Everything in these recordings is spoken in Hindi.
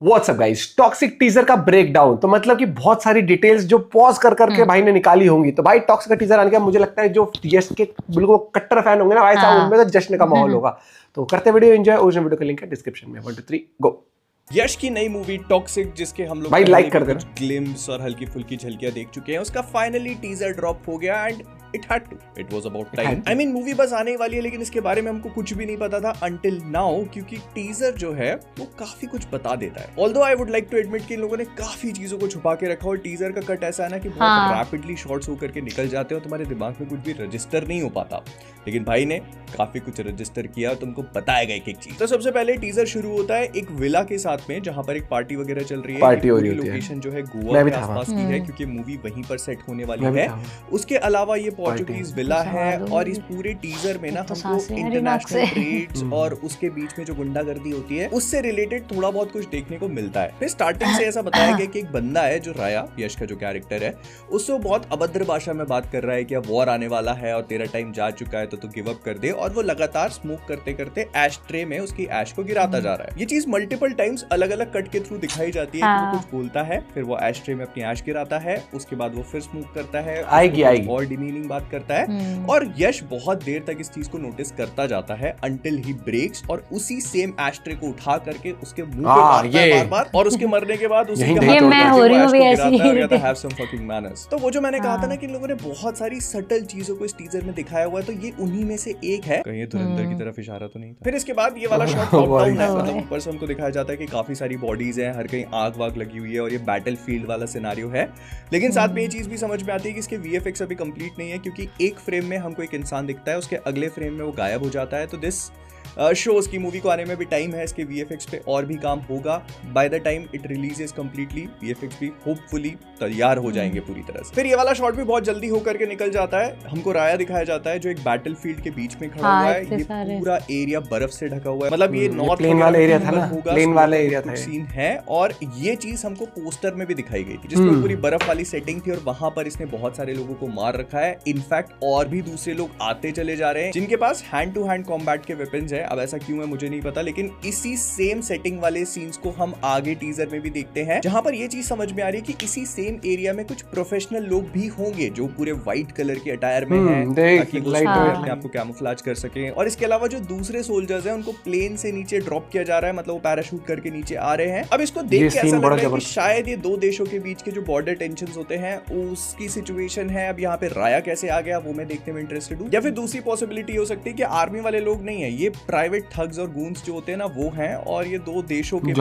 व्हाट्सअप गाइस, टॉक्सिक टीजर का ब्रेकडाउन। तो मतलब कि बहुत सारी डिटेल्स जो पॉज कर करके भाई ने निकाली होंगी। तो भाई टॉक्सिक का टीजर आने के बाद मुझे लगता है जो यश के बिल्कुल कट्टर फैन होंगे ना भाई साहब, उनमें तो जश्न का माहौल होगा। तो करते वीडियो एंजॉय। ओरिजिनल वीडियो का लिंक है डिस्क्रिप्शन में। 1 2 3 गो। यश की नई मूवी टॉक्सिक, जिसके हम लोग भाई लाइक कर कुछ ग्लिम्स और हल्की फुल्की झलकियां देख चुके हैं, उसका फाइनली टीजर ड्रॉप हो गया and it had to, it was about time. I mean movie बस आने वाली है, लेकिन इसके बारे में हमको कुछ भी नहीं पता था अंटिल नाउ, क्योंकि टीजर जो है वो काफी कुछ बता देता है। Although I would like to admit कि इन लोगों ने काफी चीजों को छुपा के रखा और टीजर का कट ऐसा है ना कि बहुत रैपिडली शॉर्ट्स होकर के निकल जाते हैं और तुम्हारे दिमाग में कुछ भी रजिस्टर नहीं हो पाता। लेकिन भाई ने काफी कुछ रजिस्टर किया और तुमको बताएगा एक एक चीज। तो सबसे पहले टीजर शुरू होता है एक विला के साथ में, जहां पर एक पार्टी वगैरह चल रही है। पार्टी हो रही होती है। लोकेशन जो है गोवा के आसपास की है, क्योंकि मूवी वहीं पर सेट होने वाली है। उसके अलावा ये पोर्चुगीज विला है और इस पूरे टीजर में ना हमको इंटरनेशनल ट्रेड्स और उसके बीच में जो गुंडागर्दी होती है उससे रिलेटेड थोड़ा बहुत कुछ देखने को मिलता है। फिर स्टार्टिंग से ऐसा बताया गया कि एक बंदा है जो राया, यश का जो कैरेक्टर है, उससे वो बहुत अभद्र भाषा में बात कर रहा है कि अब वॉर आने वाला है और तेरा टाइम जा चुका है तो तू गिव अप कर दे। और वो लगातार स्मोक करते करते ऐश ट्रे में उसकी ऐश को गिराता जा रहा है। ये चीज मल्टीपल टाइम्स अलग अलग कट के थ्रू दिखाई जाती है कि वो कुछ बोलता है, फिर वो ऐश ट्रे में अपनी ऐश गिराता है, उसके बाद वो फिर स्मोक करता है, आएगी और डिमीनिंग बात करता है। और यश बहुत देर तक इस चीज को नोटिस करता जाता है अंटिल ही ब्रेक्स और उसी सेम ऐश ट्रे को उठा करके उसके मुंह पे मारता है बार-बार और उसके मरने के बाद उसी का हाथ मैं हो रही हूं भी ऐसी हैव सम फकिंग मैनर्स। तो वो जो मैंने कहा था ना कि इन लोगों ने बहुत सारी सटल चीजों को इस टीजर में दिखाया हुआ है, तो ये उन्हीं में से एक है। कहीं धुरंधर की तरफ इशारा तो नहीं था। फिर इसके बाद ये वाला शॉट टॉप डाउन है, मतलब ऊपर से हमको दिखाया जाता है कि काफी सारी बॉडीज हैं, हर कहीं आग वाग लगी हुई है और ये बैटल फील्ड वाला सिनेरियो है। लेकिन साथ में ये चीज भी समझ में आती है कि इसके वीएफएक्स अभी कंप्लीट नहीं है, क्योंकि एक फ्रेम में हमको एक इंसान दिखता है, उसके अगले फ्रेम में वो गायब हो जाता है। तो दिस शोज की मूवी को आने में भी टाइम है, इसके वीएफएक्स पे और भी काम होगा। By the time it releases completely, VFX भी होपफुली तैयार हो जाएंगे पूरी तरह से। फिर ये वाला शॉट भी बहुत जल्दी होकर के निकल जाता है। हमको राया दिखाया जाता है जो एक बैटलफील्ड के बीच में खड़ा हुआ है। ये पूरा एरिया बर्फ से ढका हुआ है, मतलब ये नॉर्थ प्लेन वाला एरिया था ना, प्लेन वाला एरिया था सीन है। और ये चीज हमको पोस्टर में भी दिखाई गई थी, जिसमें पूरी बर्फ वाली सेटिंग थी और वहां पर इसने बहुत सारे लोगों को मार रखा है। इनफैक्ट और भी दूसरे लोग आते चले जा रहे हैं जिनके पास हैंड टू हैंड कॉम्बैट के वेपन्स है। अब ऐसा क्यों है मुझे नहीं पता, लेकिन इसी सेम सेटिंग वाले सीन्स को हम आगे टीजर में भी देखते हैं, जहां पर ये चीज समझ में आ रही है कि इसी सेम एरिया में कुछ प्रोफेशनल लोग भी होंगे जो पूरे व्हाइट कलर के अटायर में हैं, ताकि वो अपने आप को कैमोफ्लेज कर सकें। और इसके अलावा जो दूसरे सोल्जर्स हैं उनको प्लेन से नीचे ड्रॉप किया जा रहा है, मतलब वो पैराशूट करके नीचे आ रहे हैं। अब इसको देख के ऐसा लग रहा है कि शायद ये दो देशों के बीच के जो बॉर्डर टेंशंस होते हैं उसकी सिचुएशन है। अब यहाँ पे राया कैसे आ गया वो मैं देखने में इंटरेस्टेड हूँ। या फिर दूसरी पॉसिबिलिटी हो सकती है कि आर्मी वाले लोग नहीं है, ये प्राइवेट थग्स और गूंस जो होते हैं ना वो हैं, और ये दो देशों के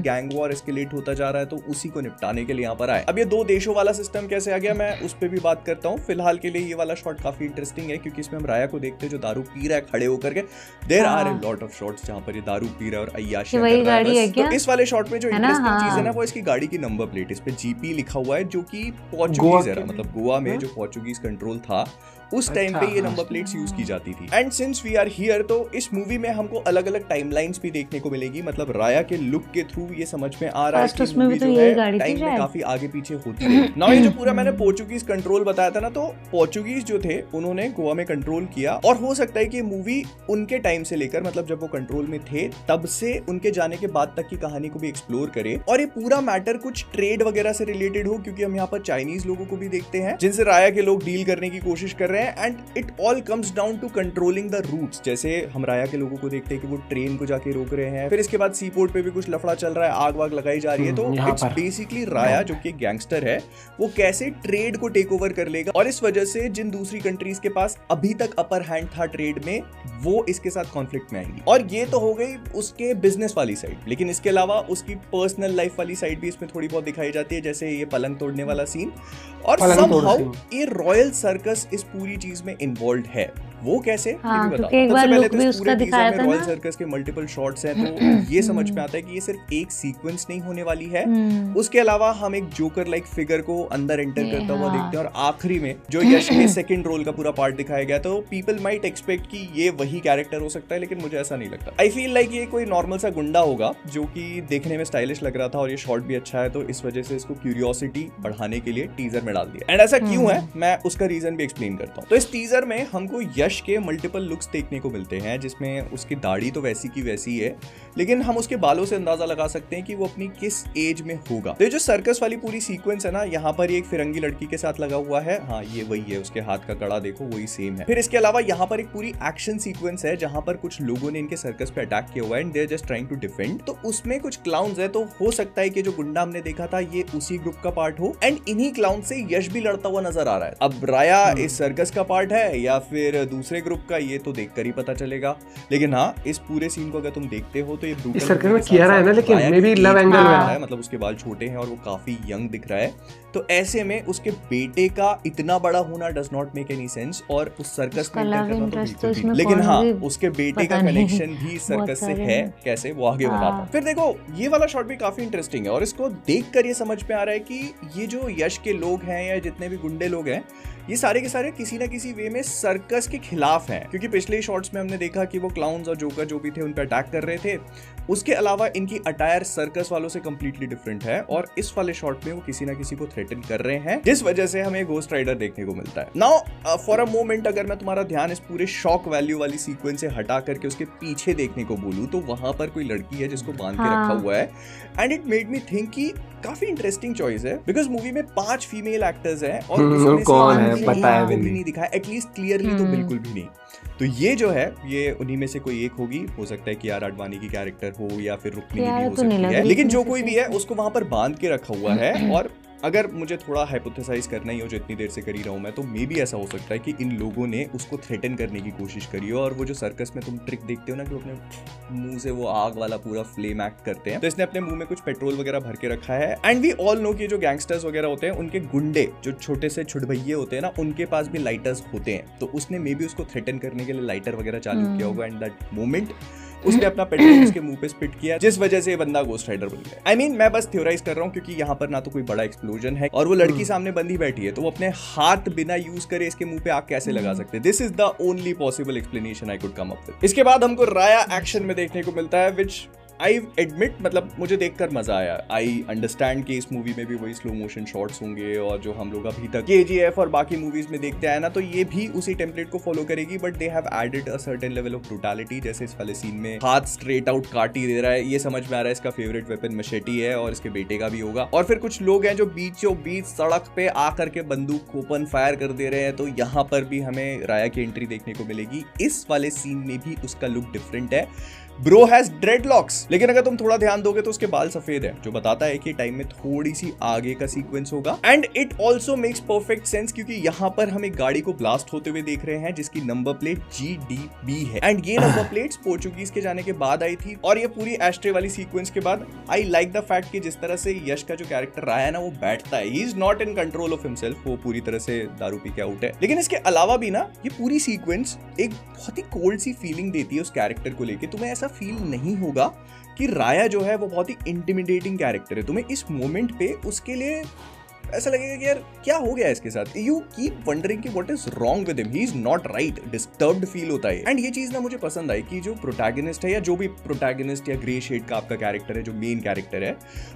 गैंग वॉर एस्केलेट होता जा रहा है, तो उसी को निपटाने के लिए यहाँ पर आए। अब ये दो देशों वाला सिस्टम कैसे आ गया, मैं उस पर भी बात करता हूँ। फिलहाल के लिए ये वाला शॉट काफी इंटरेस्टिंग है, क्योंकि इसमें हम राया को देखते हैं जो दारू पी रहा है खड़े होकर के। There are a lot of shots जहाँ पर ये दारू पी रहा है और अय्याशी कर रहा है। तो इस वाले शॉट में जो इंटरेस्टिंग चीज है ना, वो इसकी गाड़ी की नंबर प्लेट, इस पे जीपी लिखा हुआ है, जो कि पोर्चुगीज है, मतलब गोवा में जो पोर्चुगीज कंट्रोल था उस टाइम पे ये नंबर प्लेट्स यूज की जाती थी। And since we are here, तो इस मूवी में हमको अलग अलग टाइमलाइंस भी देखने को मिलेगी। मतलब राया के लुक के थ्रू ये समझ में आ रहा है कि मूवी जो है टाइम में काफी आगे पीछे होती है। नाउ ये जो पूरा मैंने पोर्चुगीज कंट्रोल बताया था ना, तो पोर्चुगीज जो थे उन्होंने गोवा में कंट्रोल किया, और हो सकता है कि मूवी उनके टाइम से लेकर, मतलब जब वो कंट्रोल में थे तब से उनके जाने के बाद तक की कहानी को भी एक्सप्लोर करे, और ये पूरा मैटर कुछ ट्रेड वगैरह से रिलेटेड हो, क्योंकि हम यहाँ पर चाइनीज लोगों को भी देखते हैं जिनसे राया के लोग डील करने की कोशिश कर रहे हैं। And it all comes down to controlling the routes. जैसे हम राया के लोगों को देखते हैं कि वो ट्रेन को जाके रोक रहे हैं, फिर इसके बाद सी पोर्ट पे भी कुछ लफड़ा चल रहा है, आग वाग लगाई जा रही है। तो इट्स बेसिकली राया जो कि गैंगस्टर है, वो कैसे ट्रेड को टेक ओवर कर लेगा, और इस वजह से जिन दूसरी कंट्रीज के पास अभी तक अपर हैंड था ट्रेड में, वो इसके साथ कॉन्फ्लिक्ट में आएंगी। और ये तो हो गई उसके बिजनेस वाली साइड, लेकिन इसके अलावा उसकी पर्सनल लाइफ वाली साइड भी इसमें थोड़ी बहुत दिखाई जाती है, जैसे ये पलंग तोड़ने वाला सीन। और समहाउ ये रॉयल सर्कस इस पूरी चीज में इन्वॉल्व है। वो कैसे ये भी बताओ। सबसे पहले तो इस पूरे टीजर में रॉयल सर्कस के मल्टीपल शॉट्स हैं, तो ये समझ में आता है कि ये सिर्फ एक सीक्वेंस नहीं होने वाली है। उसके अलावा हम एक जोकर लाइक फिगर को अंदर एंटर करता हुआ देखते हैं, और आखिरी में जो यश के सेकंड रोल का पूरा पार्ट दिखाया गया, तो पीपल माइट एक्सपेक्ट कि ये वही कैरेक्टर हो सकता है, लेकिन मुझे ऐसा नहीं लगता। आई फील लाइक ये कोई नॉर्मल सा गुंडा होगा जो कि देखने में स्टाइलिश लग रहा था, और ये शॉट भी अच्छा है, तो इस वजह से इसको क्यूरियोसिटी बढ़ाने के लिए टीजर में डाल दिया। एंड ऐसा क्यों है मैं उसका रीजन भी एक्सप्लेन करता हूँ। तो इस टीजर में हमको यश यश के मल्टीपल लुक्स देखने को मिलते हैं, जिसमें उसकी दाढ़ी तो वैसी की वैसी है, लेकिन हम उसके बालों से अंदाजा लगा सकते हैं कि वो अपनी किस एज में होगा। तो ये जो सर्कस वाली पूरी सीक्वेंस है ना, यहाँ पर एक फिरंगी लड़की के साथ लगा हुआ है, हाँ ये वही है, उसके हाथ का कड़ा देखो वही सेम है। फिर इसके अलावा यहाँ पर एक पूरी एक्शन सीक्वेंस है जहाँ पर कुछ लोगों ने इनके सर्कस पे अटैक किया हुआ है and they are just trying to defend. तो उसमें कुछ क्लाउन्स है, तो हो सकता है कि जो गुंडा हमने देखा था ये उसी ग्रुप का पार्ट हो एंड इन्हीं क्लाउन से यश भी लड़ता हुआ नजर आ रहा है। अब राया इस सर्कस का पार्ट है या फिर दूसरे ग्रुप का, ये तो देखकर ही पता चलेगा। लेकिन हाँ, इस पूरे सीन को अगर तुम देखते हो तो ये इस सर्कस में किया रहा है ना, लेकिन मे बी लव एंगल है, मतलब उसके बाल छोटे हैं और वो काफी यंग दिख रहा है। तो ऐसे में उसके बेटे का इतना बड़ा होना does not make any sense और उस सर्कस में एंटर करना तो बिल्कुल भी। लेकिन हाँ, उसके बेटे का कनेक्शन भी सर्कस से है, कैसे वो आगे बताता हूं। फिर देखो ये वाला शॉट भी काफी इंटरेस्टिंग है और इसको देखकर ये समझ में आ रहा है कि ये जो यश के लोग हैं या जितने भी गुंडे लोग हैं, ये सारे के सारे किसी ना किसी वे में सर्कस के खिलाफ हैं, क्योंकि पिछले शॉट्स में हमने देखा कि वो क्लाउन्स और जोकर जो भी थे उन पर अटैक कर रहे थे। उसके अलावा इनकी अटायर सर्कस वालों से कंप्लीटली डिफरेंट है और इस वाले शॉट में वो किसी ना किसी को थ्रेटन कर रहे हैं, जिस वजह से हमें घोस्ट राइडर देखने को मिलता है। नाउ फॉर अ मोमेंट अगर मैं तुम्हारा ध्यान इस पूरे शॉक वैल्यू वाली सीक्वेंस से हटा करके उसके पीछे देखने को बोलूं, तो वहां पर कोई लड़की है जिसको बांध के रखा हुआ है and it made me think कि काफी इंटरेस्टिंग चॉइस है, बिकॉज मूवी में 5 फीमेल एक्टर्स हैं और उसमें कौन है पता है भी नहीं दिखा, एटलीस्ट क्लियरली तो बिल्कुल भी नहीं। तो ये जो है ये उन्हीं में से कोई एक होगी, हो सकता है कि यार आडवाणी की कैरेक्टर हो या फिर रुक्मिणी भी हो सकती है, लेकिन जो कोई भी है उसको वहां पर बांध के रखा हुआ है। और अगर मुझे थोड़ा हाइपोथेसाइज करना ही हो, जो इतनी देर से कर ही रहा हूं मैं, तो मे भी ऐसा हो सकता है कि इन लोगों ने उसको थ्रेटन करने की कोशिश करी हो। और वो जो सर्कस में तुम ट्रिक देखते हो ना कि अपने मुंह से वो आग वाला पूरा फ्लेम एक्ट करते हैं, तो इसने अपने मुंह में कुछ पेट्रोल वगैरह भर के रखा है। एंड वी ऑल नो कि जो गैंगस्टर्स वगैरह होते हैं उनके गुंडे जो छोटे से छुटभैये होते हैं ना, उनके पास भी लाइटर्स होते हैं, तो उसने मे भी उसको थ्रेटन करने के लिए लाइटर वगैरह चालू किया होगा एंड दैट मोमेंट उसने अपना पेट्रोल उसके मुंह पे स्पिट किया, जिस वजह से ये बंदा घोस्ट राइडर बन गया। आई मीन मैं बस थ्योराइज कर रहा हूँ, क्योंकि यहाँ पर ना तो कोई बड़ा एक्सप्लोजन है और वो लड़की सामने बंदी बैठी है, तो वो अपने हाथ बिना यूज करे इसके मुंह पे आग कैसे लगा सकते हैं। This is the only possible explanation I could come up with. इसके बाद हमको राया एक्शन में देखने को मिलता है, विच आई एडमिट मतलब मुझे देखकर मजा आया। आई अंडरस्टैंड कि इस मूवी में भी वही स्लो मोशन शॉट्स होंगे और जो हम लोग अभी तक KGF और बाकी मूवीज में देखते आए ना, तो ये भी उसी टेम्पलेट को फॉलो करेगी, but they have added a certain level of brutality. जैसे इस वाले सीन में हाथ स्ट्रेट आउट काट ही दे रहा है, ये समझ में आ रहा है इसका फेवरेट वेपन मशेटी है और इसके बेटे का भी होगा। और फिर कुछ लोग हैं जो बीचों बीच सड़क पे आकर के बंदूक ओपन फायर कर दे रहे हैं, तो यहाँ पर भी हमें राया की एंट्री देखने को मिलेगी। इस वाले सीन में भी उसका लुक डिफरेंट है। ब्रो हैज ड्रेडलॉक्स, लेकिन अगर तुम थोड़ा ध्यान दोगे तो उसके बाल सफेद है, जो बताता है कि टाइम में थोड़ी सी आगे का सीक्वेंस होगा। And it also makes perfect sense, क्योंकि यहाँ पर हम एक गाड़ी को ब्लास्ट होते हुए देख रहे हैं जिसकी नंबर प्लेट GDB है एंड ये नंबर प्लेट्स पोर्चुगीज के जाने के बाद आई थी। और ये पूरी एस्ट्रे वाली सीक्वेंस के बाद आई लाइक द फैक्ट कि जिस तरह से यश का जो कैरेक्टर रहा है ना, वो बैठता है, he is not in control of himself, वो पूरी तरह से दारू पी के आउट है। लेकिन इसके अलावा भी ना ये पूरी सीक्वेंस एक बहुत ही कोल्ड सी फीलिंग देती है उस कैरेक्टर को लेके। तुम्हें ऐसा फील नहीं होगा कि राया जो है वो बहुत ही इंटिमिडेटिंग कैरेक्टर है। तुम्हें इस मोमेंट पे उसके लिए ऐसा लगेगा कि यार क्या हो गया इसके साथ, यू कीप वंडरिंग कि what is wrong with him, he is not right, disturbed feel होता है। एंड ये चीज ना मुझे पसंद आई कि जो प्रोटैगनिस्ट है या जो भी प्रोटैगनिस्ट या ग्रे शेड का आपका कैरेक्टर है, जो मेन कैरेक्टर है,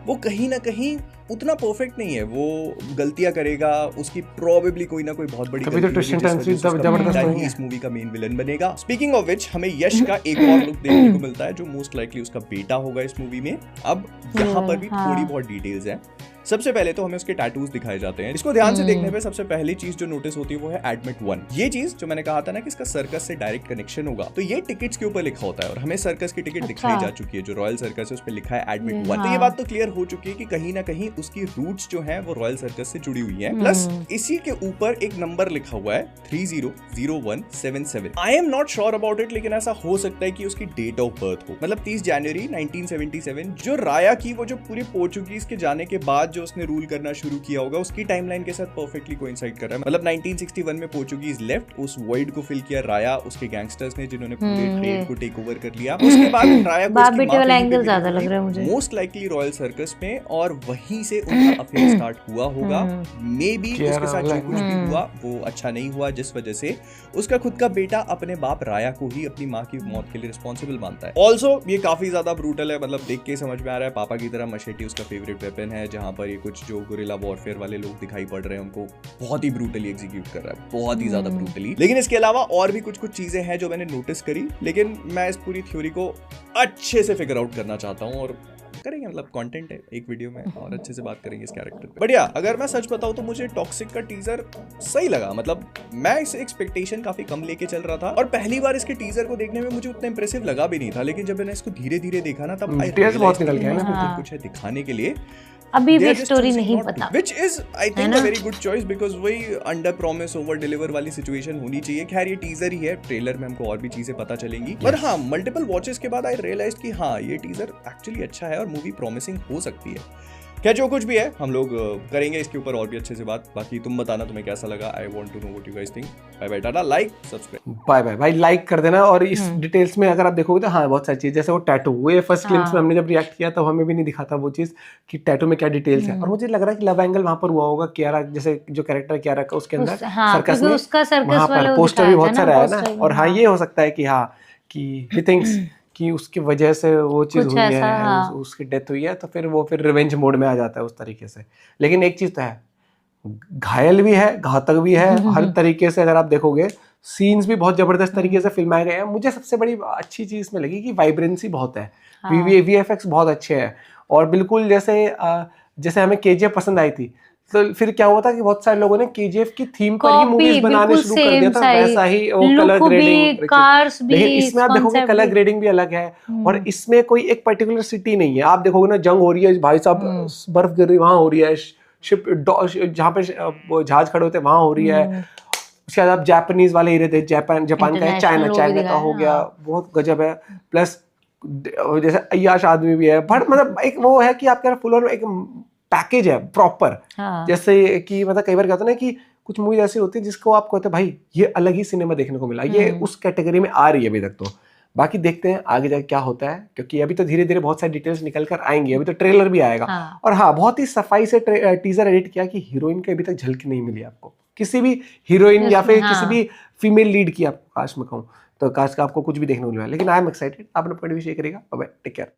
वो कहीं ना कहीं उतना परफेक्ट नहीं है, वो गलतियां करेगा, उसकी प्रोबेबली कोई ना कोई बहुत बड़ी गलती इस मूवी का मेन विलन बनेगा। स्पीकिंग ऑफ विच हमें यश का एक और लुक देखने को मिलता है जो मोस्ट लाइकली उसका बेटा होगा इस मूवी में। अब यहाँ पर भी थोड़ी बहुत डिटेल्स है। सबसे पहले तो हमें उसके टैटूज दिखाए जाते हैं। इसको ध्यान से देखने पे सबसे पहली चीज जो नोटिस होती है वो है एडमिट 1। ये चीज जो मैंने कहा था ना कि इसका सर्कस से डायरेक्ट कनेक्शन होगा, तो ये टिकट्स के ऊपर लिखा होता है और हमें सर्कस की टिकट दिखाई जा चुकी है, जो रॉयल सर्कस है उस पर लिखा है एडमिट 1। तो ये बात तो क्लियर हो चुकी है कि कहीं ना कहीं उसकी रूट्स जो है वो रॉयल सर्कस से जुड़ी हुई है। प्लस इसी के ऊपर एक नंबर लिखा हुआ है 300177। I am not sure about it, लेकिन ऐसा हो सकता है कि उसकी डेट ऑफ बर्थ हो, मतलब 30 जनवरी 1977, जो राया की वो जो पूरी पोर्चुगीज के जाने के बाद जो उसने रूल करना शुरू किया होगा उसकी टाइमलाइन के साथ परफेक्टली कोइंसाइड कर रहा है। मतलब 1961 में पोर्चुगीज लेफ्ट, उस वॉइड को फिल किया राया, उसके गैंगस्टर्स ने जिन्होंने पूरे ट्रेड को टेक ओवर कर लिया। उसके बाद राया को उसकी बेटे वाला एंगल ज्यादा लग रहा है मुझे, मोस्ट लाइकली रॉयल सर्कस में, और वहीं से उनका अफेयर स्टार्ट हुआ होगा। मे बी उसके साथ जो कुछ भी हुआ वो अच्छा नहीं हुआ, जिस वजह से उसका खुद का बेटा अपने बाप राया को ही अपनी माँ की मौत के लिए रिस्पॉन्सिबल मानता है। ऑल्सो ये काफी ज्यादा ब्रूटल है, मतलब देख के समझ में आ रहा है पापा की तरह मशेटी उसका फेवरेट वेपन है, जहां पर पर ये कुछ जो गुरिल्ला वॉरफेयर वाले लोग दिखाई पड़ रहे हैं उनको बहुत ही ब्रूटली एग्जीक्यूट कर रहा है, बहुत ही ज्यादा ब्रूटली। लेकिन इसके अलावा और भी कुछ चीजें हैं जो मैंने नोटिस करी, लेकिन मैं इस पूरी थ्योरी को अच्छे से फिगर आउट करना चाहता हूँ और करेंगे, मतलब कंटेंट है एक वीडियो में और अच्छे से बात करेंगे इस कैरेक्टर पे। बढ़िया, अगर मैं सच बताऊं तो मुझे टॉक्सिक का टीजर सही लगा। मतलब मैं इसे एक्सपेक्टेशन काफी कम लेके चल रहा था और पहली बार इसके टीजर को देखने में मुझे उतना इंप्रेसिव लगा भी नहीं था, लेकिन जब मैंने इसको धीरे धीरे देखा ना तब बहुत निकल गया ना, कुछ है दिखाने के लिए अभी भी स्टोरी नहीं पता, which is I think a very good choice because वही अंडर प्रॉमिस ओवर डिलीवर वाली सिचुएशन होनी चाहिए। खैर ये टीजर ही है, ट्रेलर में हमको और भी चीजें पता चलेंगी, पर हाँ मल्टीपल वॉचेस के बाद आई रियलाइज कि हाँ ये टीजर एक्चुअली अच्छा है और मूवी प्रॉमिसिंग हो सकती है। क्या जो कुछ भी है हम लोग करेंगे इसके ऊपर और भी अच्छे से बात। बाकी तुम बताना तुम्हें कैसा लगा, I want to know what you guys think. Bye bye, tata, like subscribe, bye bye भाई, लाइक कर देना। और इस डिटेल्स में अगर आप देखोगे तो हाँ बहुत सारी चीज, जैसे वो टैटू, वो ये फर्स्ट क्लिप्स में हमने जब रिएक्ट किया तो हमें भी नहीं दिखा था वो चीज कि टैटू में क्या डिटेल्स है। और मुझे लग रहा है कि लव एंगल वहां पर हुआ होगा, कियारा जैसे जो कैरेक्टर कियारा का उसके अंदर सर्कस में, वहां पर पोस्टर भी बहुत सारा है ना। और हाँ ये हो सकता है कि हाँ कि ही थिंक्स कि उसकी वजह से वो चीज हुई है, उसकी डेथ हुई है, तो फिर वो फिर रिवेंज मोड में आ जाता है उस तरीके से। लेकिन एक चीज तो है, घायल भी है, घातक भी है, हर तरीके से अगर आप देखोगे सीन्स भी बहुत जबरदस्त तरीके से फिल्माए गए हैं। मुझे सबसे बड़ी अच्छी चीज इसमें लगी कि वाइब्रेंसी बहुत है, वीएफएक्स बहुत अच्छे हैं। और बिल्कुल जैसे हमें केजीएफ पसंद आई थी, तो फिर क्या हुआ था कि बहुत सारे लोगों ने केजीएफ की थीम पर ही मूवीज बनाने शुरू कर दिया था, वैसा ही वो कलर ग्रेडिंग, लेकिन इसमें आप देखोगे कलर ग्रेडिंग भी अलग है। और इसमें कोई एक पर्टिकुलर सिटी नहीं है। आप देखोगे ना जंग हो रही है, भाई साहब बर्फ गिर रही वहां हो रही है, शिप जहाँ पे जहाज खड़े होते वहां हो रही है। उसके बाद आप जापानीज वाले एरिया थे, जापान का है, चाइना का हो गया, बहुत गजब है। प्लस जैसे अय्याश आदमी भी है, बट मतलब एक वो है कि आपके फुल ऑन एक पैकेज है प्रॉपर। जैसे कि मतलब कई बार कहते हैं ना कि कुछ मूवी ऐसी होती है जिसको आप कहते हैं भाई ये अलग ही सिनेमा देखने को मिला, ये उस कैटेगरी में आ रही है अभी तक। तो बाकी देखते हैं आगे जाके क्या होता है, क्योंकि अभी तो धीरे धीरे बहुत सारी डिटेल्स निकल कर आएंगी, अभी तो ट्रेलर भी आएगा। और हाँ बहुत ही सफाई से टीजर एडिट किया कि हीरोइन की अभी तक झलकी नहीं मिली आपको, किसी भी हीरोइन या फिर किसी भी फीमेल लीड की आपको कास्ट में कहूँ तो कास्ट का आपको कुछ भी देखने को मिला। लेकिन आई एम एक्साइटेड, आप अपना पॉइंट भी शेयर करेगा। Bye bye, take care.